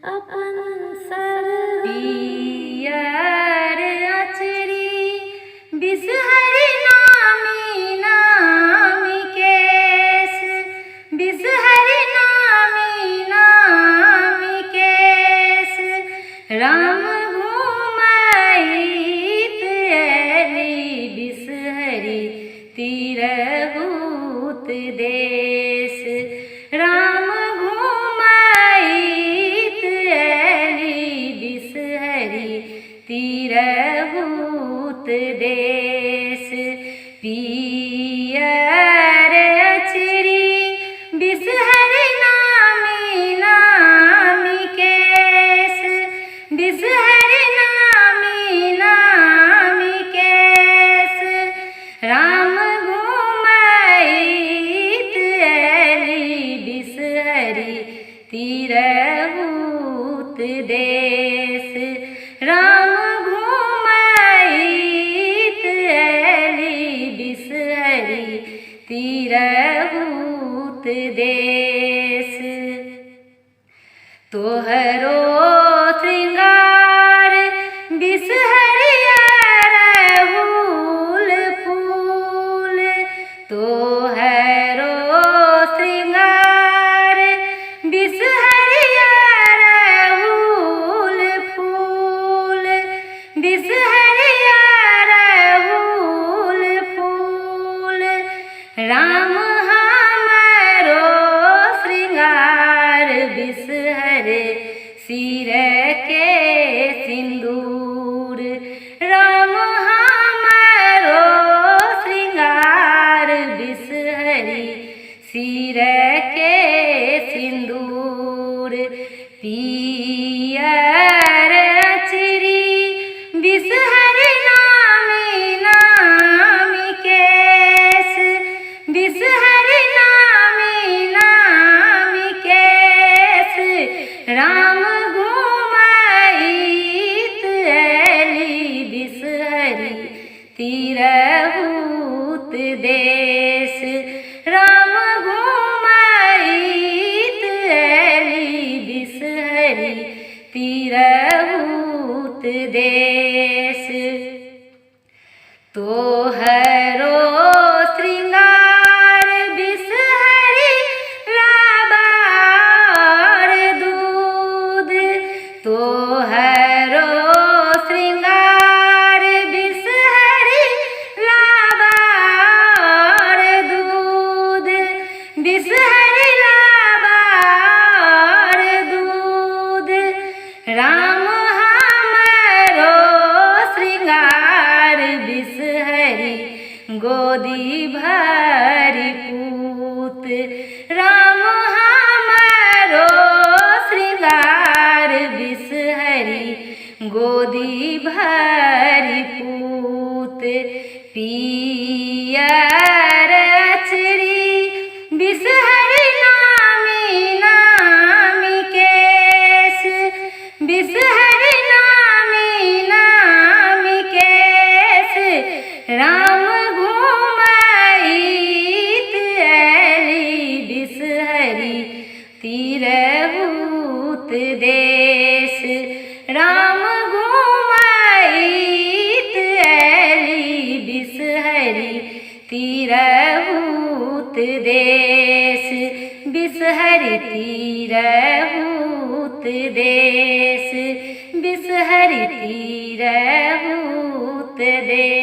अपन सर पियर अचरी बिसहरि नामी नामी केस, बिसहरि नामी नामी केस। राम घूमैत एली बिसहरि तिरहुत देश। राम घूमैत एली बिसहरि तिरहुत देश। पियर अचरी बिसहरि नामी नामी केस, बिसहरि नामी नामी केस। राम घूमैत एली बिसहरि तिरहुत देश। राम घूमैत एली बिसहरि तिरहुत देश। तोहरो श्रृंगार बिसहरि अरहुल फूल, तोहरो श्रृंगार बिसहरि अरहुल फूल, बिसहरि अरहुल फूल। राम हमरो श्रृंगार बिसहरि सिर के सिंदूर। राम हमरो श्रृंगार बिसहरि सिर के सिंदूर। पियर अचरी बिसहरि नामी नामी केस, बिसहरि नामी नामी केस। राम घूमैत एली बिसहरि तिरहुत देश। राम घूमैत एली बिसहरि तिरहुत देश। तोहरो श्रृंगार बिसहरि लाबार दूध, तोहरो श्रृंगार बिसहरि लाबार दूध, बिसहरि लाबार दूध। राम हमरो श्रृंगार बिसहरि गोदी भरि पूत। राम हमरो श्रृंगार बिसहरि गोदी भरि पूत। पियर अचरी बिसहरि नामी नामी केस, बिसहरि नामी नामी केस। राम घूमैत एली बिसहरि तिरहुत देश। राम घूमैत एली बिसहरि तिरहुत देश। बिसहरि तिरहुत देश, बिसहरि तिरहुत देश।